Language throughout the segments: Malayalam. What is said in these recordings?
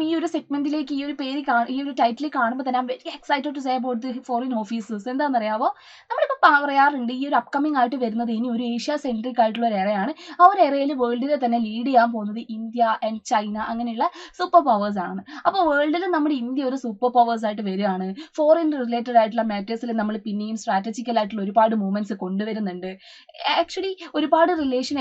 ഈ ഒരു സെഗ്മെന്റിലേക്ക് ഈ ഒരു പേര് ഈ ഒരു ടൈറ്റിൽ കാണുമ്പോൾ തന്നെ very excited to say about the foreign officers. എന്താണെന്നറിയാവോ, നമ്മളിപ്പോൾ പറയാറുണ്ട് ഈ ഒരു അപ്കമിങ് ആയിട്ട് വരുന്നത് ഇനി ഒരു ഏഷ്യ സെൻട്രിക് ആയിട്ടുള്ള ഒരു എറയാണ്. ആ ഒരു എറയിൽ വേൾഡിലെ തന്നെ ലീഡ് ചെയ്യാൻ പോകുന്നത് ഇന്ത്യ ആൻഡ് ചൈന അങ്ങനെയുള്ള സൂപ്പർ പവേഴ്സ് ആണ്. അപ്പോൾ വേൾഡിൽ നമ്മുടെ ഇന്ത്യ ഒരു സൂപ്പർ പവേഴ്സ് ആയിട്ട് വരികയാണ്. ഫോറിൻ റിലേറ്റഡ് ആയിട്ടുള്ള മാറ്റേഴ്സിൽ നമ്മൾ പിന്നെയും സ്ട്രാറ്റജിക്കൽ ആയിട്ടുള്ള ഒരുപാട് മൂവ്മെന്റ്സ് കൊണ്ടുവരുന്നുണ്ട്. ആക്ച്വലി ഒരുപാട്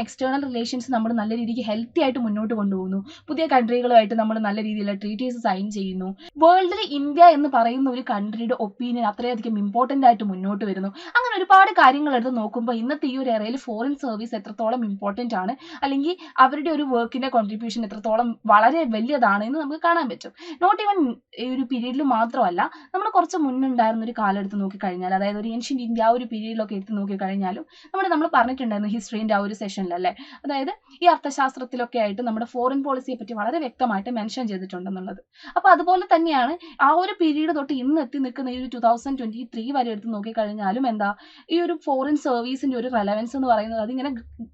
എക്സ്റ്റേണൽ റിലേഷൻസ് നമ്മൾ നല്ല രീതിക്ക് ഹെൽത്തി ആയിട്ട് മുന്നോട്ട് കൊണ്ടുപോകുന്നു. പുതിയ കൺട്രികളുമായിട്ട് നമ്മൾ നല്ല രീതിയിലുള്ള ട്രീറ്റീസ് സൈൻ ചെയ്യുന്നു. വേൾഡിൽ ഇന്ത്യ എന്ന് പറയുന്ന ഒരു കൺട്രിയുടെ ഒപ്പീനിയൻ അത്രയധികം ഇമ്പോർട്ടൻ്റ് ആയിട്ട് മുന്നോട്ട് വരുന്നു. അങ്ങനെ ഒരുപാട് കാര്യങ്ങൾ എടുത്ത് നോക്കുമ്പോൾ ഇന്നത്തെ ഈ ഒരു എറയിൽ ഫോറിൻ സർവീസ് എത്രത്തോളം ഇമ്പോർട്ടൻ്റ് ആണ്, അല്ലെങ്കിൽ അവരുടെ ഒരു വർക്കിന്റെ കോൺട്രിബ്യൂഷൻ എത്രത്തോളം വളരെ വലിയതാണ് എന്ന് നമുക്ക് കാണാൻ പറ്റും. നോട്ട് ഈവൻ ഈ ഒരു പീരീഡിൽ മാത്രമല്ല, നമ്മൾ കുറച്ച് മുന്നുണ്ടായിരുന്ന ഒരു കാലം എടുത്ത് നോക്കിക്കഴിഞ്ഞാൽ, അതായത് ഒരു ഏൻഷ്യന്റ് ഇന്ത്യ ആ ഒരു പീരീഡിലൊക്കെ എടുത്ത് നോക്കിക്കഴിഞ്ഞാലും നമ്മൾ പറഞ്ഞിട്ടുണ്ടായിരുന്നു ഹിസ്റ്ററിന്റെ ആ ഒരു സെഷനിലല്ലേ, അതായത് ഈ അർത്ഥശാസ്ത്രത്തിലൊക്കെ ആയിട്ട് നമ്മുടെ ഫോറിൻ പോളിസിയെ പറ്റി വളരെ വ്യക്തമായിട്ട് മെൻഷൻ ചെയ്തിട്ടുണ്ടെന്നുള്ളത്. അപ്പൊ അതുപോലെ തന്നെയാണ് ആ ഒരു പീരീഡ് തൊട്ട് ഇന്ന് എത്തി നിൽക്കുന്ന ഈ ഒരു 2023 വരെ എടുത്ത് നോക്കിക്കഴിഞ്ഞാലും എന്താ ഈ ഒരു ഫോറിൻ സർവീസിന്റെ ഒരു റെലവൻസ് എന്ന് പറയുന്നത് അതിങ്ങനെ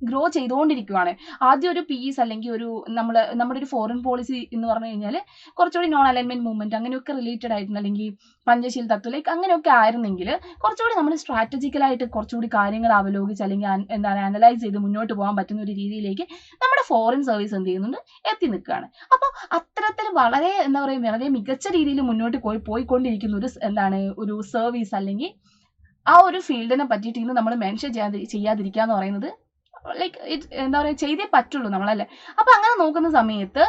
ഗ്രോ ചെയ്തുകൊണ്ടിരിക്കുകയാണ്. ആദ്യം ഒരു പീസ് അല്ലെങ്കിൽ ഒരു നമ്മുടെ ഒരു ഫോറിൻ പോളിസി എന്ന് പറഞ്ഞു കഴിഞ്ഞാൽ കുറച്ചുകൂടി നോൺ അലൈൻമെന്റ് മൂവ്മെന്റ് അങ്ങനെയൊക്കെ റിലേറ്റഡ് ആയിരുന്നു, അല്ലെങ്കിൽ പഞ്ചശീൽ തത്വ ലൈക്ക് അങ്ങനെയൊക്കെ ആയിരുന്നെങ്കിൽ കുറച്ചുകൂടി നമ്മൾ സ്ട്രാറ്റജിക്കലായിട്ട് കുറച്ചുകൂടി കാര്യങ്ങൾ അവലോകിച്ച് അല്ലെങ്കിൽ എന്താണ് അനലൈസ് ചെയ്ത് മുന്നോട്ട് പോകാൻ പറ്റുന്ന ഒരു രീതിയിലേക്ക് നമ്മുടെ ഫോറിൻ സർവീസ് എന്ത് ചെയ്യുന്നുണ്ട് എത്തി നിൽക്കുകയാണ്. അപ്പോൾ അത്തരത്തിൽ വളരെ എന്താ പറയുക വളരെ മികച്ച രീതിയിൽ മുന്നോട്ട് പോയിക്കൊണ്ടിരിക്കുന്ന ഒരു സർവീസ് അല്ലെങ്കിൽ ആ ഒരു ഫീൽഡിനെ പറ്റിയിട്ട് ഇന്ന് നമ്മൾ മെൻഷൻ ചെയ്യാതിരിക്കുക എന്ന് പറയുന്നത് ലൈക്ക് എന്താ പറയുക ചെയ്തേ പറ്റുള്ളൂ നമ്മളല്ലേ. അപ്പൊ അങ്ങനെ നോക്കുന്ന സമയത്ത്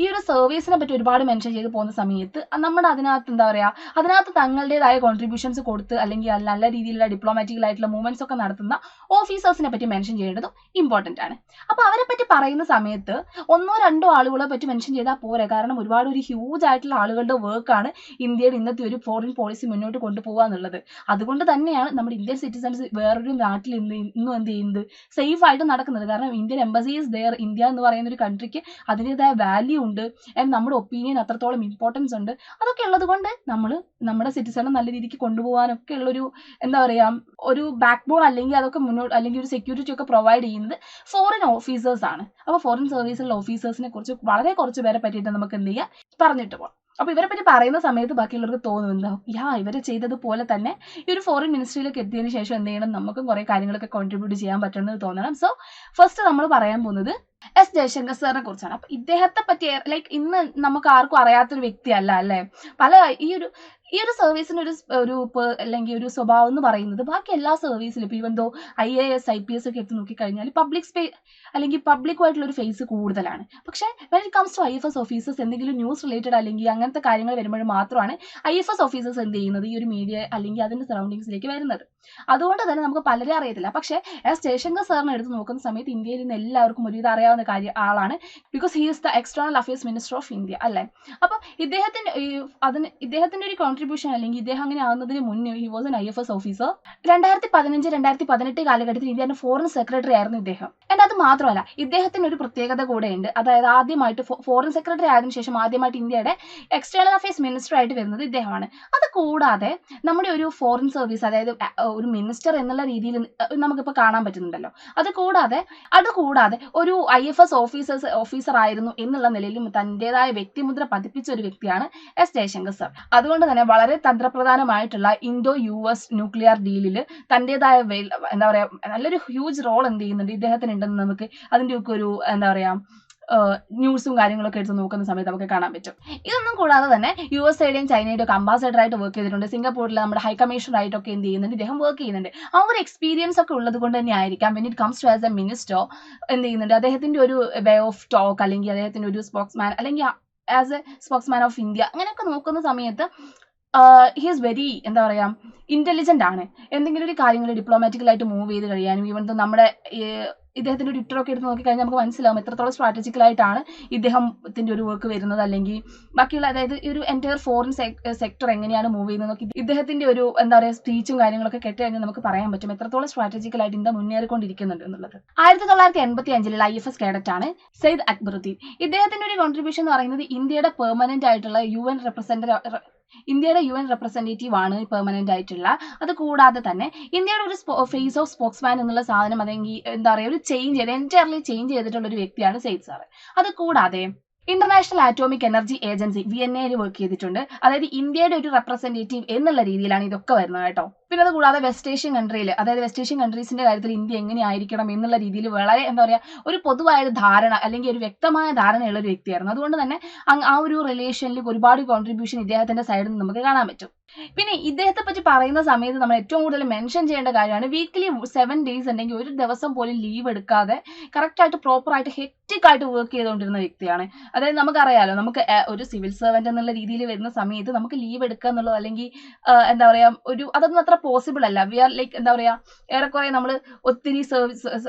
ഈ ഒരു സർവീസിനെ പറ്റി ഒരുപാട് മെൻഷൻ ചെയ്ത് പോകുന്ന സമയത്ത് നമ്മുടെ അതിനകത്ത് എന്താ പറയുക അതിനകത്ത് തങ്ങളുടേതായ കോൺട്രിബ്യൂഷൻസ് കൊടുത്ത് അല്ലെങ്കിൽ നല്ല രീതിയിലുള്ള ഡിപ്ലോമാറ്റിക്കൽ ആയിട്ടുള്ള മൂവ്മെന്റ്സ് ഒക്കെ നടത്തുന്ന ഓഫീസേഴ്സിനെ പറ്റി മെൻഷൻ ചെയ്യേണ്ടതും ഇമ്പോർട്ടൻ്റ് ആണ്. അപ്പോൾ അവരെ പറ്റി പറയുന്ന സമയത്ത് ഒന്നോ രണ്ടോ ആളുകളെ പറ്റി മെൻഷൻ ചെയ്താൽ പോരെ, കാരണം ഒരുപാട് ഒരു ഹ്യൂജ് ആയിട്ടുള്ള ആളുകളുടെ വർക്കാണ് ഇന്ത്യയുടെ ഇന്നത്തെ ഒരു ഫോറിൻ പോളിസി മുന്നോട്ട് കൊണ്ടുപോകുക എന്നുള്ളത്. അതുകൊണ്ട് തന്നെയാണ് നമ്മുടെ ഇന്ത്യൻ സിറ്റിസൺസ് വേറൊരു നാട്ടിൽ ഇന്നും എന്ത് ചെയ്യുന്നത് സേഫ് ആയിട്ട് നടക്കുന്നത്. കാരണം Indian embassy is there. India എന്ന് പറയുന്ന ഒരു കൺട്രിക്ക് അതിൻ്റെതായ വാല്യൂ ഉണ്ട് ആൻഡ് നമ്മുടെ ഒപ്പീനിയൻ അത്രത്തോളം ഇമ്പോർട്ടൻസ് ഉണ്ട്. അതൊക്കെ ഉള്ളത് കൊണ്ട് നമ്മുടെ സിറ്റിസണെ നല്ല രീതിക്ക് കൊണ്ടുപോകാനൊക്കെ ഉള്ളൊരു എന്താ പറയാ ഒരു ബാക്ക് ബോൺ അല്ലെങ്കിൽ അതൊക്കെ മുന്നോട്ട് അല്ലെങ്കിൽ ഒരു സെക്യൂരിറ്റി ഒക്കെ പ്രൊവൈഡ് ചെയ്യുന്നത് ഫോറിൻ ഓഫീസേഴ്സ് ആണ്. അപ്പോൾ ഫോറിൻ സർവീസിലുള്ള ഓഫീസേഴ്സിനെ കുറിച്ച് വളരെ കുറച്ച് പേരെ പറ്റിയിട്ട് നമുക്ക് എന്ത് ചെയ്യാം പറഞ്ഞിട്ട് പോകാം. അപ്പൊ ഇവരെ പറ്റി പറയുന്ന സമയത്ത് ബാക്കിയുള്ളവർക്ക് തോന്നുന്നുണ്ടോ ഇവരെ ചെയ്തതുപോലെ തന്നെ ഈ ഒരു ഫോറിൻ മിനിസ്ട്രിയിലേക്ക് എത്തിയതിനു ശേഷം എന്ത് ചെയ്യണം നമുക്കും കുറെ കാര്യങ്ങളൊക്കെ കോൺട്രിബ്യൂട്ട് ചെയ്യാൻ പറ്റുന്നത് തോന്നണം. സോ ഫസ്റ്റ് നമ്മൾ പറയാൻ പോകുന്നത് എസ് ജയശങ്കർ സാറിനെ കുറിച്ചാണ്. അപ്പൊ ഇദ്ദേഹത്തെ പറ്റി ലൈക്ക് ഇന്ന് നമുക്ക് ആർക്കും അറിയാത്തൊരു വ്യക്തിയല്ല അല്ലെ. ഈ ഒരു സർവീസിന് ഒരു അല്ലെങ്കിൽ ഒരു സ്വഭാവം എന്ന് പറയുന്നത് ബാക്കി എല്ലാ സർവീസിലും ഇപ്പൊ ഈവൻ ദോ IAS IPS ഒക്കെ എടുത്ത് നോക്കിക്കഴിഞ്ഞാൽ പബ്ലിക്കുമായിട്ടുള്ള ഒരു ഫേസ് കൂടുതലാണ്. പക്ഷെ when it comes to IFS officers എന്തെങ്കിലും ന്യൂസ് റിലേറ്റഡ് അല്ലെങ്കിൽ അങ്ങനത്തെ കാര്യങ്ങൾ വരുമ്പോൾ മാത്രമാണ് IFS ഓഫീസേഴ്സ് എന്ത് ചെയ്യുന്നത് ഈ ഒരു മീഡിയ അല്ലെങ്കിൽ അതിന്റെ സറൗണ്ടിങ്സിലേക്ക് വരുന്നത്. അതുകൊണ്ട് തന്നെ നമുക്ക് പലരെ അറിയത്തില്ല. പക്ഷെ എസ് ജയശങ്കർ സാറിനെ എടുത്ത് നോക്കുന്ന സമയത്ത് ഇന്ത്യയിൽ നിന്ന് എല്ലാവർക്കും ഒരുവിധം അറിയാവുന്ന ആളാണ്. Because he is the external affairs minister of India അല്ലെ. അപ്പൊ ഇദ്ദേഹത്തിന്റെ ഒരു കോൺട്രിബ്യൂഷൻ അല്ലെങ്കിൽ ഇദ്ദേഹം അങ്ങനെ ആകുന്നതിന് മുന്നേ he was an IFS officer. 2015-2018 കാലഘട്ടത്തിൽ ഇന്ത്യയുടെ ഫോറിൻ സെക്രട്ടറി ആയിരുന്നു ഇദ്ദേഹം. ആൻഡ് അത് മാത്രമല്ല ഇദ്ദേഹത്തിന് ഒരു പ്രത്യേകത കൂടെ ഉണ്ട്. അതായത് ആദ്യമായിട്ട് ഫോറിൻ സെക്രട്ടറി ആയതിനു ശേഷം ആദ്യമായിട്ട് ഇന്ത്യയുടെ എക്സ്റ്റേണൽ അഫയേഴ്സ് മിനിസ്റ്റർ ആയിട്ട് വരുന്നത് ഇദ്ദേഹമാണ്. അത് കൂടാതെ നമ്മുടെ ഒരു ഫോറിൻ സർവീസ് അതായത് ഒരു മിനിസ്റ്റർ എന്നുള്ള രീതിയിൽ നമുക്കിപ്പോൾ കാണാൻ പറ്റുന്നുണ്ടല്ലോ. അത് കൂടാതെ ഒരു IFS ഓഫീസർ ആയിരുന്നു എന്നുള്ള നിലയിലും തന്റേതായ വ്യക്തിമുദ്ര പതിപ്പിച്ച ഒരു വ്യക്തിയാണ് എസ് ജയശങ്കർ സർ. അതുകൊണ്ട് തന്നെ വളരെ തന്ത്രപ്രധാനമായിട്ടുള്ള INDO-US ന്യൂക്ലിയർ ഡീലിൽ തന്റേതായ എന്താ പറയാ നല്ലൊരു ഹ്യൂജ് റോൾ എന്ത് ചെയ്യുന്നുണ്ട് ഇദ്ദേഹത്തിന് ഉണ്ടെന്ന് നമുക്ക് അതിൻ്റെയൊക്കെ ഒരു എന്താ പറയാ ന്യൂസും കാര്യങ്ങളൊക്കെ എടുത്ത് നോക്കുന്ന സമയത്ത് നമുക്ക് കാണാൻ പറ്റും. ഇതൊന്നും കൂടാതെ തന്നെ USA-യുടെയും ചൈനയുടെയും ഒക്കെ അംബാസഡർ ആയിട്ട് വർക്ക് ചെയ്തിട്ടുണ്ട്. സിംഗപ്പൂരിലെ നമ്മുടെ ഹൈക്കമ്മീഷണർ ആയിട്ടൊക്കെ എന്ത് ചെയ്യുന്നുണ്ട് ഇദ്ദേഹം വർക്ക് ചെയ്യുന്നുണ്ട്. ആ ഒരു എക്സ്പീരിയൻസ് ഒക്കെ ഉള്ളത് കൊണ്ട് തന്നെ ആയിരിക്കാം when it comes to as a minister എന്ത് ചെയ്യുന്നുണ്ട് അദ്ദേഹത്തിന്റെ ഒരു വേ ഓഫ് ടോക്ക് അല്ലെങ്കിൽ അദ്ദേഹത്തിന്റെ ഒരു സ്പോക്സ്മാൻ അല്ലെങ്കിൽ as A spokesman of India അങ്ങനെയൊക്കെ നോക്കുന്ന സമയത്ത് ഹി ഈസ് വെരി എന്താ പറയാ ഇന്റലിജന്റ് ആണ്. എന്തെങ്കിലും ഒരു കാര്യങ്ങൾ ഡിപ്ലോമാറ്റിക്കലായിട്ട് മൂവ് ചെയ്ത് കഴിയാനും ഈവൻ നമ്മുടെ ഇദ്ദേഹത്തിന്റെ ട്വിറ്ററൊക്കെ എടുത്ത് നോക്കിക്കഴിഞ്ഞാൽ നമുക്ക് മനസ്സിലാവും എത്രത്തോളം സ്ട്രാറ്റജിക്കലായിട്ടാണ് ഇദ്ദേഹത്തിന്റെ ഒരു വർക്ക് വരുന്നത് അല്ലെങ്കിൽ ബാക്കിയുള്ള അതായത് ഈ ഒരു എൻറ്റയർ ഫോറിൻ സെക്ടർ എങ്ങനെയാണ് മൂവ് ചെയ്യുന്നത് ഇദ്ദേഹത്തിന്റെ ഒരു എന്താ പറയുക സ്പീച്ചും കാര്യങ്ങളൊക്കെ കേട്ട് കഴിഞ്ഞാൽ നമുക്ക് പറയാൻ പറ്റും എത്രത്തോളം സ്ട്രാറ്റജിക്കലായിട്ട് ഇന്ത്യ മുന്നേറിക്കൊണ്ടിരിക്കുന്നുണ്ട് എന്നുള്ളത്. 1985 IFS കേഡറ്റ് ആണ് സയ്യിദ് അക്ബറുദ്ദീൻ. ഇദ്ദേഹത്തിന്റെ ഒരു കോൺട്രിബ്യൂഷൻ എന്ന് പറയുന്നത് ഇന്ത്യയുടെ പെർമനന്റ് ആയിട്ടുള്ള ഇന്ത്യയുടെ UN റെപ്രസെന്റേറ്റീവ് ആണ് പെർമനന്റ് ആയിട്ടുള്ള. അത് കൂടാതെ തന്നെ ഇന്ത്യയുടെ ഒരു ഫേസ് ഓഫ് സ്പോക്സ്മാൻ എന്നുള്ള സാധനം അതെങ്കിൽ എന്താ പറയുക ഒരു എൻറ്റയർലി ചേഞ്ച് ചെയ്തിട്ടുള്ള ഒരു വ്യക്തിയാണ് സയ്യിദ് സാറ്. അത് കൂടാതെ international atomic energy agency VNA work ചെയ്തിട്ടുണ്ട്. അതായത് ഇന്ത്യയുടെ ഒരു റെപ്രസെന്റേറ്റീവ് എന്നുള്ള രീതിയിലാണ് ഇതൊക്കെ വരുന്നത് കേട്ടോ. പിന്നെ അത് കൂടാതെ വെസ്റ്റ് ഏഷ്യൻ കൺട്രിയിൽ, അതായത് വെസ്റ്റ് ഏഷ്യൻ കൺട്രീസിന്റെ കാര്യത്തിൽ ഇന്ത്യ എങ്ങനെയായിരിക്കണം എന്നുള്ള രീതിയിൽ വളരെ എന്താ പറയുക ഒരു പൊതുവായ ധാരണ അല്ലെങ്കിൽ ഒരു വ്യക്തമായ ധാരണയുള്ള ഒരു വ്യക്തിയായിരുന്നു. അതുകൊണ്ട് തന്നെ ആ ഒരു റിലേഷനിൽ ഒരുപാട് കോൺട്രിബ്യൂഷൻ ഇദ്ദേഹത്തിന്റെ സൈഡിൽ നിന്ന് നമുക്ക് കാണാൻ പറ്റും. പിന്നെ ഇദ്ദേഹത്തെ പറ്റി പറയുന്ന സമയത്ത് നമ്മൾ ഏറ്റവും കൂടുതൽ മെൻഷൻ ചെയ്യേണ്ട കാര്യമാണ് വീക്കിലി 7 days ഉണ്ടെങ്കിൽ ഒരു ദിവസം പോലും ലീവ് എടുക്കാതെ കറക്റ്റായിട്ട് പ്രോപ്പറായിട്ട് ഹെക്റ്റിക് ആയിട്ട് വർക്ക് ചെയ്തുകൊണ്ടിരുന്ന വ്യക്തിയാണ്. അതായത് നമുക്കറിയാലോ, നമുക്ക് ഒരു സിവിൽ സർവന്റ് എന്നുള്ള രീതിയിൽ വരുന്ന സമയത്ത് നമുക്ക് ലീവ് എടുക്കുക എന്നുള്ളത് അല്ലെങ്കിൽ എന്താ പറയാ അതൊന്നും അത്ര പോസിബിൾ അല്ല. വി ആർ ലൈക്ക് എന്താ പറയാ ഏറെക്കുറെ നമ്മൾ ഒത്തിരി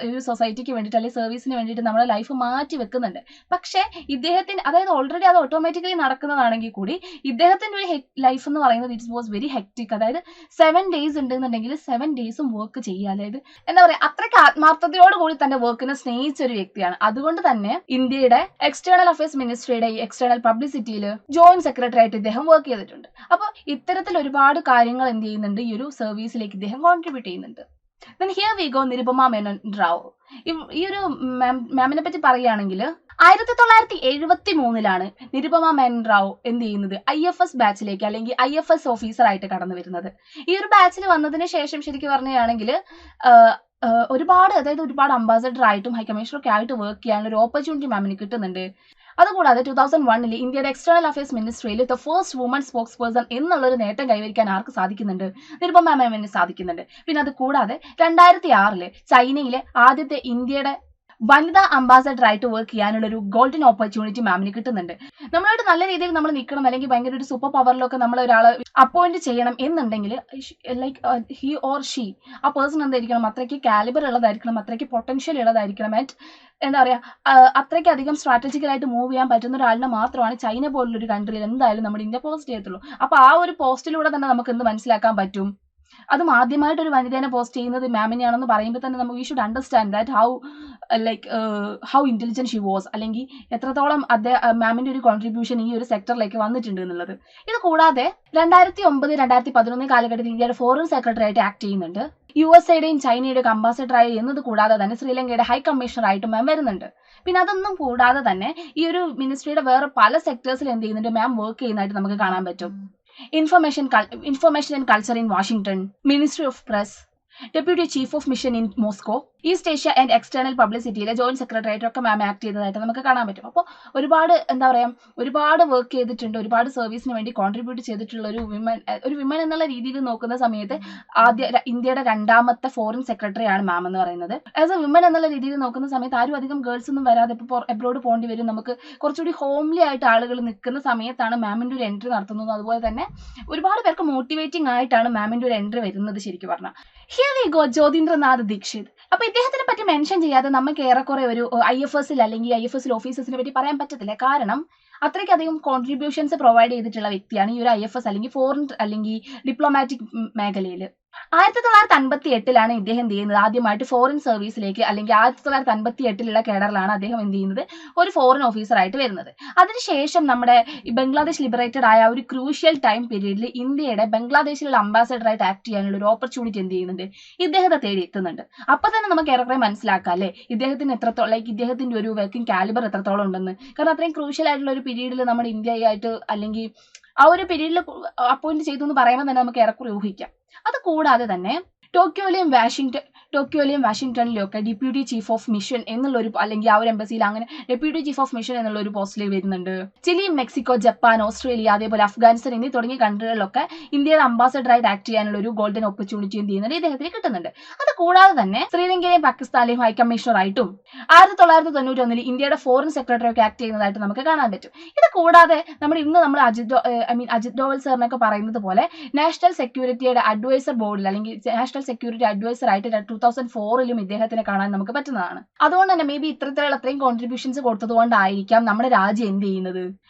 ഒരു സൊസൈറ്റിക്ക് വേണ്ടിയിട്ട് അല്ലെങ്കിൽ സർവീസിന് വേണ്ടിയിട്ട് നമ്മുടെ ലൈഫ് മാറ്റി വെക്കുന്നുണ്ട്. പക്ഷേ ഇദ്ദേഹത്തിന് അതായത് ഓൾറെഡി അത് ഓട്ടോമാറ്റിക്കലി നടക്കുന്നതാണെങ്കിൽ കൂടി ഇദ്ദേഹത്തിന്റെ ഒരു ലൈഫ് എന്ന് പറയുന്നത് ഇറ്റ് വാസ് വെരി ഹെക്റ്റിക്. അതായത് 7 days ഉണ്ടെന്നുണ്ടെങ്കിൽ 7 daysഉം വർക്ക് ചെയ്യുക. അതായത് എന്താ പറയാ അത്രയ്ക്ക് ആത്മാർത്ഥതയോട് കൂടി തന്റെ വർക്കിനെ സ്നേഹിച്ച ഒരു വ്യക്തിയാണ്. അതുകൊണ്ട് തന്നെ ഇന്ത്യയുടെ എക്സ്റ്റേണൽ അഫയേഴ്സ് മിനിസ്ട്രിയുടെ ഈ എക്സ്റ്റേണൽ പബ്ലിസിറ്റിയിൽ ജോയിന്റ് സെക്രട്ടറി ആയിട്ട് ഇദ്ദേഹം വർക്ക് ചെയ്തിട്ടുണ്ട്. അപ്പോൾ ഇത്തരത്തിൽ ഒരുപാട് കാര്യങ്ങൾ എന്ത് ചെയ്യുന്നുണ്ട്, ഈ ഒരു സർവീസിലേക്ക് ഇദ്ദേഹം കോൺട്രിബ്യൂട്ട് ചെയ്യുന്നുണ്ട്. Then here we go, നിരുപമ മേനോൻ റാവു. ഈ ഒരു മാമിനെ പറ്റി പറയുകയാണെങ്കിൽ 1973 നിരുപമ മേനോൻ റാവു എന്ത് ചെയ്യുന്നത് IFS ബാച്ചിലേക്ക് അല്ലെങ്കിൽ IFS ഓഫീസർ ആയിട്ട് കടന്നു വരുന്നത്. ഈ ഒരു ബാച്ചിൽ വന്നതിന് ശേഷം ശരിക്കും പറയുകയാണെങ്കിൽ ഒരുപാട് അംബാസഡർ ആയിട്ടും ഹൈക്കമ്മീഷണർ ഒക്കെ ആയിട്ട് വർക്ക് ചെയ്യാനുള്ള ഒരു ഓപ്പർച്യൂണിറ്റി മാമിന് കിട്ടുന്നുണ്ട്. അതുകൂടാതെ 2001 ഇന്ത്യയുടെ എക്സ്റ്റേണൽ അഫയേഴ്സ് മിനിസ്ട്രിയിൽ the first woman spokesperson എന്നുള്ളൊരു നേട്ടം കൈവരിക്കാൻ ആർക്ക് സാധിക്കുന്നുണ്ട്, നിരുപമ മാമിന് സാധിക്കുന്നുണ്ട്. പിന്നെ അത് കൂടാതെ 2006 ചൈനയിലെ ആദ്യത്തെ ഇന്ത്യയുടെ വനിതാ അംബാസഡർ ആയിട്ട് വർക്ക് ചെയ്യാനുള്ള ഒരു ഗോൾഡൻ ഓപ്പർച്യൂണിറ്റി മാമിന് കിട്ടുന്നുണ്ട്. നമ്മളായിട്ട് നല്ല രീതിയിൽ നമ്മൾ നിൽക്കണം അല്ലെങ്കിൽ ഭയങ്കര ഒരു സൂപ്പർ പവറിലൊക്കെ നമ്മൾ ഒരാളെ അപ്പോയിന്റ് ചെയ്യണം എന്നുണ്ടെങ്കിൽ ലൈക്ക് ഹി ഓർ ഷീ ആ പേഴ്സൺ എന്തായിരിക്കണം, അത്രയ്ക്ക് കാലിബർ ഉള്ളതായിരിക്കണം, അത്രയ്ക്ക് പൊട്ടൻഷ്യൽ ഉള്ളതായിരിക്കണം, ആൻഡ് എന്താ പറയാ അത്രയ്ക്ക് അധികം സ്ട്രാറ്റജിക്കലായിട്ട് മൂവ് ചെയ്യാൻ പറ്റുന്ന ഒരാളിനെ മാത്രമാണ് ചൈന പോലുള്ള ഒരു കൺട്രിയിൽ എന്തായാലും നമ്മുടെ ഇന്ത്യ പോസ്റ്റ് ചെയ്യത്തുള്ളൂ. അപ്പൊ ആ ഒരു പോസ്റ്റിലൂടെ തന്നെ നമുക്ക് എന്ത് മനസ്സിലാക്കാൻ പറ്റും, അതും ആദ്യമായിട്ട് ഒരു വനിതേനെ പോസ്റ്റ് ചെയ്യുന്നത് മാമിനെയാണെന്ന് പറയുമ്പോൾ തന്നെ നമുക്ക് we should understand that how intelligent she was, അല്ലെങ്കിൽ എത്രത്തോളം മാമിന്റെ ഒരു കോൺട്രിബ്യൂഷൻ ഈ ഒരു സെക്ടറിലേക്ക് വന്നിട്ടുണ്ട് എന്നുള്ളത്. ഇത് കൂടാതെ 2009-2011 കാലഘട്ടത്തിൽ ഇന്ത്യയുടെ ഫോറിൻ സെക്രട്ടറി ആയിട്ട് ആക്ട് ചെയ്യുന്നുണ്ട്. USA ചൈനയുടെ ഒക്കെ അംബാസഡർ ആയി എന്നത് കൂടാതെ തന്നെ ശ്രീലങ്കയുടെ ഹൈ കമ്മീഷണർ ആയിട്ട് മാം വരുന്നുണ്ട്. പിന്നെ അതൊന്നും കൂടാതെ തന്നെ ഈ ഒരു മിനിസ്ട്രിയുടെ വേറെ പല സെക്ടേഴ്സിൽ എന്ത് ചെയ്യുന്നുണ്ട്, മാം വർക്ക് ചെയ്യുന്നതായിട്ട് നമുക്ക് കാണാൻ പറ്റും. Information and Culture in Washington, Ministry of Press, Deputy Chief of Mission in Moscow, East Asia and external പബ്ലിസിറ്റിയിലെ ജോയിന്റ് സെക്രട്ടറി ആയിട്ടൊക്കെ മാം ആക്ട് ചെയ്തതായിട്ട് നമുക്ക് കാണാൻ പറ്റും. അപ്പോൾ ഒരുപാട് വർക്ക് ചെയ്തിട്ടുണ്ട്, ഒരുപാട് സർവീസിന് വേണ്ടി കോൺട്രിബ്യൂട്ട് ചെയ്തിട്ടുള്ള ഒരു വിമൻ എന്നുള്ള രീതിയിൽ നോക്കുന്ന സമയത്ത് ഇന്ത്യയുടെ 2ാമത്തെ ഫോറിൻ സെക്രട്ടറി ആണ് മാം എന്ന് പറയുന്നത്. ആസ് എ വിമൻ എന്നുള്ള രീതിയിൽ നോക്കുന്ന സമയത്ത് ആരും അധികം ഗേൾസ് ഒന്നും വരാതെ ഇപ്പോൾ എബ്രോഡ് പോകേണ്ടി വരും, നമുക്ക് കുറച്ചുകൂടി ഹോംലി ആയിട്ട് ആളുകൾ നിൽക്കുന്ന സമയത്താണ് മാമിന്റെ ഒരു എൻട്രി നടത്തുന്നത്. അതുപോലെ തന്നെ ഒരുപാട് പേർക്ക് മോട്ടിവേറ്റിംഗ് ആയിട്ടാണ് മാമിന്റെ ഒരു എൻട്രി വരുന്നത്. ശരിക്കും പറഞ്ഞാൽ ഹിയർ വി ഗോ ജ്യോതിന്ദ്രനാഥ് ദീക്ഷിത്. അപ്പൊ ഇദ്ദേഹത്തിനെ പറ്റി മെൻഷൻ ചെയ്യാതെ നമുക്ക് ഏറെക്കുറെ ഒരു IFSൽ അല്ലെങ്കിൽ IFSൽ ഓഫീസേഴ്സിനെ പറ്റി പറയാൻ പറ്റത്തില്ല. കാരണം അത്രയ്ക്കധികം കോൺട്രിബ്യൂഷൻസ് പ്രൊവൈഡ് ചെയ്തിട്ടുള്ള വ്യക്തിയാണ് ഈ ഒരു IFS അല്ലെങ്കിൽ ഫോറിൻ അല്ലെങ്കിൽ ഡിപ്ലോമാറ്റിക് മേഖലയിൽ. 1958 ഇദ്ദേഹം എന്ത് ചെയ്യുന്നത്, ആദ്യമായിട്ട് ഫോറിൻ സർവീസിലേക്ക് അല്ലെങ്കിൽ 1958 കേഡറിലാണ് അദ്ദേഹം എന്ത് ചെയ്യുന്നത്, ഒരു ഫോറിൻ ഓഫീസർ ആയിട്ട് വരുന്നത്. അതിനുശേഷം നമ്മുടെ ബംഗ്ലാദേശ് ലിബറേറ്റഡ് ആയ ഒരു ക്രൂഷ്യൽ ടൈം പീരീഡിൽ ഇന്ത്യയുടെ ബംഗ്ലാദേശിലുള്ള അംബാസഡർ ആയിട്ട് ആക്ട് ചെയ്യാനുള്ള ഒരു ഓപ്പർച്യൂണിറ്റി എന്ത് ചെയ്യുന്നുണ്ട്, ഇദ്ദേഹത്തെ തേടി എത്തുന്നുണ്ട്. അപ്പൊ തന്നെ നമുക്ക് ഏറെക്കുറെ മനസ്സിലാക്കാം അല്ലേ ഇദ്ദേഹത്തിന് എത്രത്തോളം ഇദ്ദേഹത്തിന്റെ ഒരു വർക്കിംഗ് കാലിബർ എത്രത്തോളം ഉണ്ടെന്ന്. കാരണം അത്രയും ക്രൂഷ്യൽ ആയിട്ടുള്ള ഒരു പീരീഡിൽ നമ്മുടെ ഇന്ത്യയായിട്ട് അല്ലെങ്കിൽ ആ ഒരു പീരീഡിൽ അപ്പോയിന്റ് ചെയ്തു എന്ന് പറയുമ്പോൾ തന്നെ നമുക്ക് ഏറെക്കുറെ ഊഹിക്കാം. അത് കൂടാതെ തന്നെ ടോക്കിയോയിലെയും വാഷിംഗ്ടണിലും ഒക്കെ ഡെപ്യൂട്ടി ചീഫ് ഓഫ് മിഷൻ എന്നുള്ള ഒരു അല്ലെങ്കിൽ ആ ഒരു എംബസിയിൽ അങ്ങനെ ഡെപ്യൂട്ടി ചീഫ് ഓഫ് മിഷൻ എന്നുള്ള ഒരു പോസ്റ്റിൽ വരുന്നുണ്ട്. ചിലി, മെക്സിക്കോ, ജപ്പാൻ, ഓസ്ട്രേലിയ, അതേപോലെ അഫ്ഗാനിസ്ഥാൻ എന്നീ തുടങ്ങിയ കൺട്രികളിലൊക്കെ ഇന്ത്യയുടെ അംബാസഡർ ആയിട്ട് ആക്ട് ചെയ്യാനുള്ള ഒരു ഗോൾഡൻ ഓപ്പർച്യൂണിറ്റി എന്ത് ചെയ്യുന്നുണ്ട്, ഇദ്ദേഹത്തിന് കിട്ടുന്നുണ്ട്. അത് കൂടാതെ തന്നെ ശ്രീലങ്കയിലെയും പാകിസ്ഥാനിലെയും ഹൈ കമ്മീഷണർ ആയിട്ടും 1991 ഇന്ത്യയുടെ ഫോറിൻ സെക്രട്ടറി ഒക്കെ ആക്ട് ചെയ്യുന്നതായിട്ട് നമുക്ക് കാണാൻ പറ്റും. ഇത് കൂടാതെ നമ്മൾ അജിത് ഡോവൽ സാറിനൊക്കെ പറയുന്നത് പോലെ നാഷണൽ സെക്യൂരിറ്റിയുടെ അഡ്വൈസർ ബോർഡിൽ അല്ലെങ്കിൽ നാഷണൽ സെക്യൂരിറ്റി അഡ്വൈസർ ആയിട്ട് 2004 ഇദ്ദേഹത്തിനെ കാണാൻ നമുക്ക് പറ്റുന്നതാണ്. അതുകൊണ്ട് തന്നെ മേ ബി ഇത്തരത്തിലുള്ള അത്രയും കോൺട്രിബ്യൂഷൻസ് കൊടുത്തതുകൊണ്ടായിരിക്കാം നമ്മുടെ രാജ്യം എന്ത് ചെയ്യുന്നത്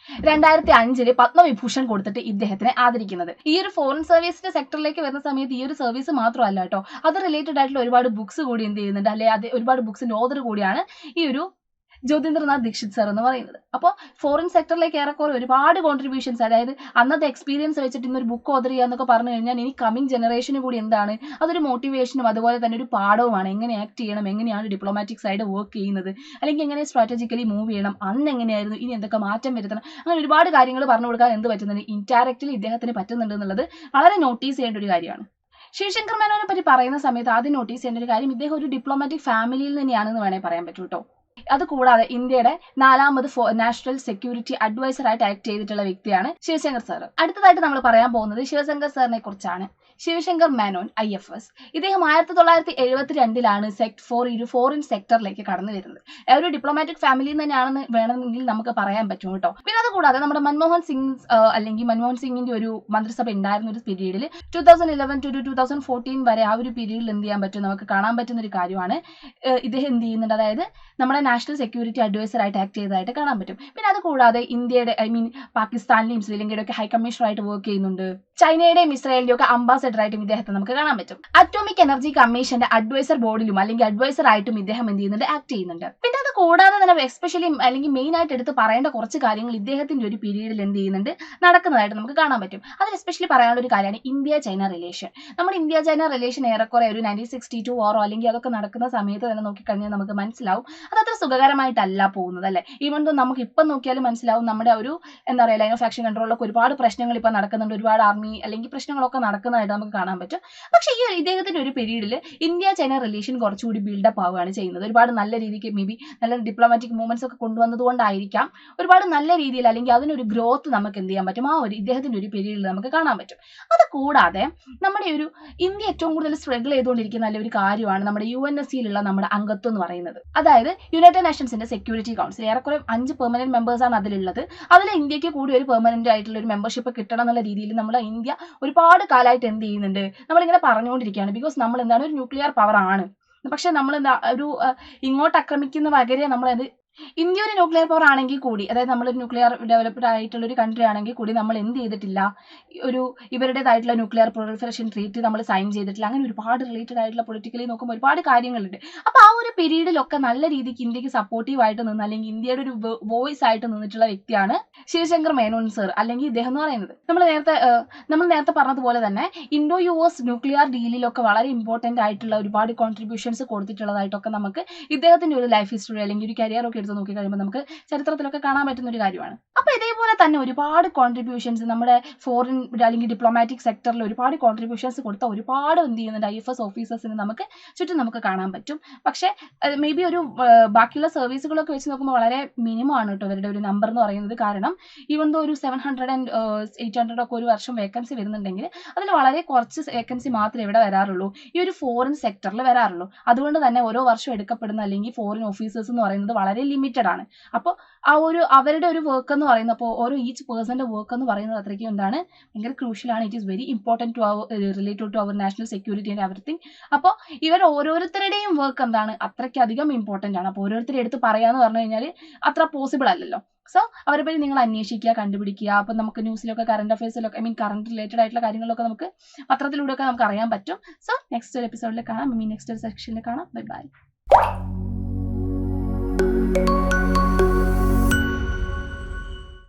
2005 പത്മവിഭൂഷൺ കൊടുത്തിട്ട് ഇദ്ദേഹത്തിനെ ആദരിക്കുന്നത്. ഈ ഒരു ഫോറിൻ സർവീസിന്റെ സെക്ടറിലേക്ക് വരുന്ന സമയത്ത് ഈ ഒരു സർവീസ് മാത്രമല്ല കേട്ടോ, അത് റിലേറ്റഡ് ആയിട്ടുള്ള ഒരുപാട് ബുക്സ് കൂടി എന്ത് ചെയ്യുന്നുണ്ട്, അല്ലെ അത് ഒരുപാട് ബുക്സിന്റെ ഓതർ കൂടിയാണ് ഈ ഒരു ജ്യോതിന്ദ്രനാഥ് ദീക്ഷിത് സർ എന്ന് പറയുന്നത്. അപ്പോൾ ഫോറിൻ സെക്ടറിലേക്ക് ഏറെക്കുറെ ഒരുപാട് കോൺട്രിബ്യൂഷൻസ്, അതായത് അന്നത്തെ എക്സ്പീരിയൻസ് വെച്ചിട്ട് ഇന്നൊരു ബുക്ക് ഓതർ ചെയ്യുക എന്നൊക്കെ പറഞ്ഞു കഴിഞ്ഞാൽ ഇനി കമ്മിങ് ജനറേഷന് കൂടി എന്താണ് അതൊരു മോട്ടിവേഷനും അതുപോലെ തന്നെ ഒരു പാഠവുമാണ്. എങ്ങനെ ആക്ട് ചെയ്യണം, എങ്ങനെയാണ് ഡിപ്ലോമാറ്റിക് സൈഡ് വർക്ക് ചെയ്യുന്നത്, അല്ലെങ്കിൽ എങ്ങനെ സ്ട്രാറ്റജിക്കലി മൂവ് ചെയ്യണം, അന്ന് എങ്ങനെയായിരുന്നു, ഇനി എന്തൊക്കെ മാറ്റം വരുത്തണം, അങ്ങനെ ഒരുപാട് കാര്യങ്ങൾ പറഞ്ഞു കൊടുക്കാൻ എന്ത് പറ്റുന്നുണ്ട്, ഇൻഡയറക്റ്റ്ലി ഇദ്ദേഹത്തിന് പറ്റുന്നുണ്ട് എന്നുള്ളത് വളരെ നോട്ടീസ് ചെയ്യേണ്ട ഒരു കാര്യമാണ്. ശിവശങ്കർ മേനോനെ പറ്റി പറയുന്ന സമയത്ത് ആദ്യം നോട്ടീസ് ചെയ്യേണ്ട ഒരു കാര്യം, ഇദ്ദേഹം ഒരു ഡിപ്ലോമാറ്റിക് ഫാമിലിയിൽ തന്നെയാണെന്ന് വേണമെങ്കിൽ പറയാൻ പറ്റൂ കേട്ടോ. അതുകൂടാതെ ഇന്ത്യയുടെ 4ാമത് നാഷണൽ സെക്യൂരിറ്റി അഡ്വൈസർ ആയിട്ട് ആക്ട് ചെയ്തിട്ടുള്ള വ്യക്തിയാണ് ശിവശങ്കർ സാർ. അടുത്തതായിട്ട് നമ്മൾ പറയാൻ പോകുന്നത് ശിവശങ്കർ സാറിനെ കുറിച്ചാണ്. ശിവശങ്കർ മേനോൻ IFS. ഇദ്ദേഹം 1972 ഫോറിൻ സെക്ടറിലേക്ക് കടന്നു വരുന്നത്. ഒരു ഡിപ്ലോമാറ്റിക് ഫാമിലിയിൽ തന്നെയാണെന്ന് വേണമെങ്കിൽ നമുക്ക് പറയാൻ പറ്റും കേട്ടോ. പിന്നെ അതുകൂടാതെ നമ്മുടെ മൻമോഹൻ സിംഗിന്റെ ഒരു മന്ത്രിസഭ ഉണ്ടായിരുന്ന ഒരു പീരീഡിൽ 2011 to 2014 വരെ ആ ഒരു പീരീഡിൽ എന്ത് ചെയ്യാൻ പറ്റും, നമുക്ക് കാണാൻ പറ്റുന്ന ഒരു കാര്യമാണ്. ഇദ്ദേഹം എന്ത് ചെയ്യുന്നുണ്ട്, അതായത് നമ്മുടെ നാഷണൽ സെക്യൂരിറ്റി അഡ്വൈസർ ആയിട്ട് ആക്ട് ചെയ്തതായിട്ട് കാണാൻ പറ്റും. പിന്നെ അതുകൂടാതെ ഇന്ത്യയുടെ പാകിസ്ഥാനിലെയും ശ്രീലങ്കയുടെ ഒക്കെ ഹൈക്കമ്മീഷണറായിട്ട് വർക്ക് ചെയ്യുന്നുണ്ട്. ചൈനയുടെയും ഇസ്രായേലിന്റെയും ഒക്കെ അംബാസഡർ ആയിട്ടും ഇദ്ദേഹത്തെ നമുക്ക് കാണാൻ പറ്റും. അറ്റോമിക് എനർജി കമ്മീഷന്റെ അഡ്വൈസർ ബോർഡിലും അല്ലെങ്കിൽ അഡ്വൈസർ ആയിട്ടും ഇദ്ദേഹം എന്ത് ചെയ്യുന്നുണ്ട്, ആക്ട് ചെയ്യുന്നുണ്ട്. പിന്നെ അത് കൂടാതെ തന്നെ എസ്പെഷ്യലി അല്ലെങ്കിൽ മെയിൻ ആയിട്ട് എടുത്ത് പറയേണ്ട കുറച്ച് കാര്യങ്ങൾ ഇദ്ദേഹത്തിന്റെ ഒരു പീരീഡിൽ എന്ത് ചെയ്യുന്നുണ്ട്, നടക്കുന്നതായിട്ട് നമുക്ക് കാണാൻ പറ്റും. അതിൽ എസ്പെഷ്യലി പറയാനുള്ള ഒരു കാര്യമാണ് ഇന്ത്യ ചൈന റിലേഷൻ. നമ്മുടെ ഇന്ത്യ ചൈന റിലേഷൻ ഏറെക്കുറെ ഒരു 1962 വാറോ അല്ലെങ്കിൽ അതൊക്കെ നടക്കുന്ന സമയത്ത് തന്നെ നോക്കിക്കഴിഞ്ഞാൽ നമുക്ക് മനസ്സിലാവും അത് അത്ര സുഖകരമായിട്ടല്ല പോകുന്നത് അല്ലെ. ഈവൻ ദോ നമുക്ക് ഇപ്പം നോക്കിയാലും മനസ്സിലാവും നമ്മുടെ ഒരു എന്താ പറയുക ലൈൻ ഓഫ് ആക്ഷൻ കൺട്രോളിലൊക്കെ ഒരുപാട് പ്രശ്നങ്ങൾ ഇപ്പം നടക്കുന്നുണ്ട്, ഒരുപാട് ആർമി അല്ലെങ്കിൽ പ്രശ്നങ്ങളൊക്കെ നടക്കുന്നതായിട്ട് നമുക്ക് കാണാൻ പറ്റും. പക്ഷേ ഈ ഇദ്ദേഹത്തിന്റെ ഒരു പീരീഡിൽ ഇന്ത്യ ചൈന റിലേഷൻ കുറച്ചുകൂടി ബിൽഡപ്പ് ആവുകയാണ് ചെയ്യുന്നത്. ഒരുപാട് നല്ല രീതിക്ക് മേ ബി നല്ല ഡിപ്ലോമാറ്റിക് മൂവ്മെന്റ്സ് ഒക്കെ കൊണ്ടുവന്നതുകൊണ്ടായിരിക്കാം ഒരുപാട് നല്ല രീതിയിൽ അല്ലെങ്കിൽ അതിനൊരു ഗ്രോത്ത് നമുക്ക് എന്ത് ചെയ്യാൻ പറ്റും, ആ ഒരു ഇദ്ദേഹത്തിന്റെ ഒരു പീരീഡിൽ നമുക്ക് കാണാൻ പറ്റും. അത് കൂടാതെ നമ്മുടെ ഒരു ഇന്ത്യ ഏറ്റവും കൂടുതൽ സ്ട്രഗിൾ ചെയ്തുകൊണ്ടിരിക്കുന്ന നല്ല ഒരു കാര്യമാണ് നമ്മുടെ UNSCയിലുള്ള നമ്മുടെ അംഗത്വം എന്ന് പറയുന്നത്. അതായത് യുണൈറ്റഡ് നേഷൻസിന്റെ സെക്യൂരിറ്റി കൗൺസിൽ ഏറെക്കുറെ 5 പെർമനന്റ് മെമ്പേഴ്സാണ് അതിലുള്ളത്. അതിൽ ഇന്ത്യക്ക് കൂടി ഒരു പെർമനന്റ് ആയിട്ടുള്ള ഒരു മെമ്പർഷിപ്പ് കിട്ടണം എന്നുള്ള രീതിയിൽ നമ്മുടെ ഇന്ത്യ ഒരുപാട് കാലമായിട്ട് എന്ത് ചെയ്യുന്നുണ്ട്, നമ്മളിങ്ങനെ പറഞ്ഞുകൊണ്ടിരിക്കുകയാണ്. ബിക്കോസ് നമ്മൾ എന്താണ് ഒരു ന്യൂക്ലിയർ പവർ ആണ്. പക്ഷെ നമ്മൾ എന്താ ഒരു ഇങ്ങോട്ട് ആക്രമിക്കുന്ന പകരം നമ്മളത് ഇന്ത്യ ഒരു ന്യൂക്ലിയർ പവർ ആണെങ്കിൽ കൂടി, അതായത് നമ്മളൊരു ന്യൂക്ലിയർ ഡെവലപ്ഡ് ആയിട്ടുള്ള ഒരു കൺട്രി ആണെങ്കിൽ കൂടി നമ്മൾ എന്ത് ചെയ്തിട്ടില്ല, ഒരു ഇവരുടേതായിട്ടുള്ള ന്യൂക്ലിയർ പ്രൊളിഫറേഷൻ ട്രീറ്റ് നമ്മൾ സൈൻ ചെയ്തിട്ടില്ല. അങ്ങനെ ഒരുപാട് റിലേറ്റഡ് ആയിട്ടുള്ള പൊളിറ്റിക്കലി നോക്കുമ്പോൾ ഒരുപാട് കാര്യങ്ങളുണ്ട്. അപ്പോൾ ആ ഒരു പീരീഡിലൊക്കെ നല്ല രീതിക്ക് ഇന്ത്യക്ക് സപ്പോർട്ടീവ് ആയിട്ട് നിന്ന് അല്ലെങ്കിൽ ഇന്ത്യയുടെ ഒരു വോയിസ് ആയിട്ട് നിന്നിട്ടുള്ള വ്യക്തിയാണ് ശിവശങ്കർ മേനോൻ സർ അല്ലെങ്കിൽ ഇദ്ദേഹം എന്ന് പറയുന്നത്. നമ്മൾ നേരത്തെ പറഞ്ഞതുപോലെ തന്നെ ഇൻഡോ US ന്യൂക്ലിയർ ഡീലിലൊക്കെ വളരെ ഇമ്പോർട്ടന്റ് ആയിട്ടുള്ള ഒരുപാട് കോൺട്രിബ്യൂഷൻസ് കൊടുത്തിട്ടുള്ളതായിട്ടൊക്കെ നമുക്ക് ഇദ്ദേഹത്തിന്റെ ഒരു ലൈഫ് ഹിസ്റ്ററി അല്ലെങ്കിൽ ഒരു കരിയർ ഒക്കെ നോക്കി കഴിയുമ്പോൾ നമുക്ക് ചരിത്രത്തിലൊക്കെ കാണാൻ പറ്റുന്ന ഒരു കാര്യമാണ്. അപ്പൊ ഇതേപോലെ തന്നെ ഒരുപാട് കോൺട്രിബ്യൂഷൻസ് നമ്മുടെ ഫോറിൻ അല്ലെങ്കിൽ ഡിപ്ലോമാറ്റിക് സെക്ടറിൽ ഒരുപാട് കോൺട്രിബ്യൂഷൻസ് കൊടുത്ത ഒരുപാട് എന്ത് ചെയ്യുന്നുണ്ട് IFS ഓഫീസേഴ്സിന് നമുക്ക് ചുറ്റും നമുക്ക് കാണാൻ പറ്റും. പക്ഷേ മേ ബി ഒരു ബാക്കിയുള്ള സർവീസുകളൊക്കെ വെച്ച് നോക്കുമ്പോൾ വളരെ മിനിമം ആണ് കേട്ടോ ഇവരുടെ ഒരു നമ്പർ എന്ന് പറയുന്നത്. കാരണം ഈവൻ ദോ ഒരു 700 and 800 ഒക്കെ ഒരു വർഷം വേക്കൻസി വരുന്നുണ്ടെങ്കിൽ അതിൽ വളരെ കുറച്ച് വേക്കൻസി മാത്രമേ ഇവിടെ വരാറുള്ളൂ, ഈ ഒരു ഫോറിൻ സെക്ടറിൽ വരാറുള്ളൂ. അതുകൊണ്ട് തന്നെ ഓരോ വർഷം എടുക്കപ്പെടുന്ന അല്ലെങ്കിൽ ഫോറിൻ ഓഫീസേഴ്സ് എന്ന് പറയുന്നത് വളരെ ലിമിറ്റഡ് ആണ്. അപ്പോൾ ആ ഒരു അവരുടെ ഒരു വർക്ക് എന്ന് പറയുന്നപ്പോൾ ഓരോ ഈച്ച് പേഴ്സന്റെ വർക്ക് എന്ന് പറയുന്നത് അത്രയ്ക്കും എന്താണ് ഭയങ്കര ക്രൂഷ്യലാണ്. It is very important to our related to our national security and everything. അപ്പോൾ ഇവർ ഓരോരുത്തരുടെയും വർക്ക് എന്താണ് അത്രയ്ക്കധികം ഇമ്പോർട്ടൻ്റ് ആണ്. അപ്പോൾ ഓരോരുത്തരും എടുത്ത് പറയാന്ന് പറഞ്ഞു കഴിഞ്ഞാൽ അത്ര പോസിബിൾ അല്ലല്ലോ. സോ അവരെ പറ്റി നിങ്ങൾ അന്വേഷിക്കുക, കണ്ടുപിടിക്കുക. അപ്പം നമുക്ക് ന്യൂസിലൊക്കെ കറണ്ട് അഫയേഴ്സിലൊക്കെ കറണ്ട് റിലേറ്റഡ് ആയിട്ടുള്ള കാര്യങ്ങളൊക്കെ നമുക്ക് പത്രത്തിലൂടെയൊക്കെ നമുക്ക് അറിയാൻ പറ്റും. സോ നെക്സ്റ്റ് ഒരു എപ്പിസോഡിൽ കാണാം, നെക്സ്റ്റ് ഒരു സെക്ഷനിൽ കാണാം. Bye bye.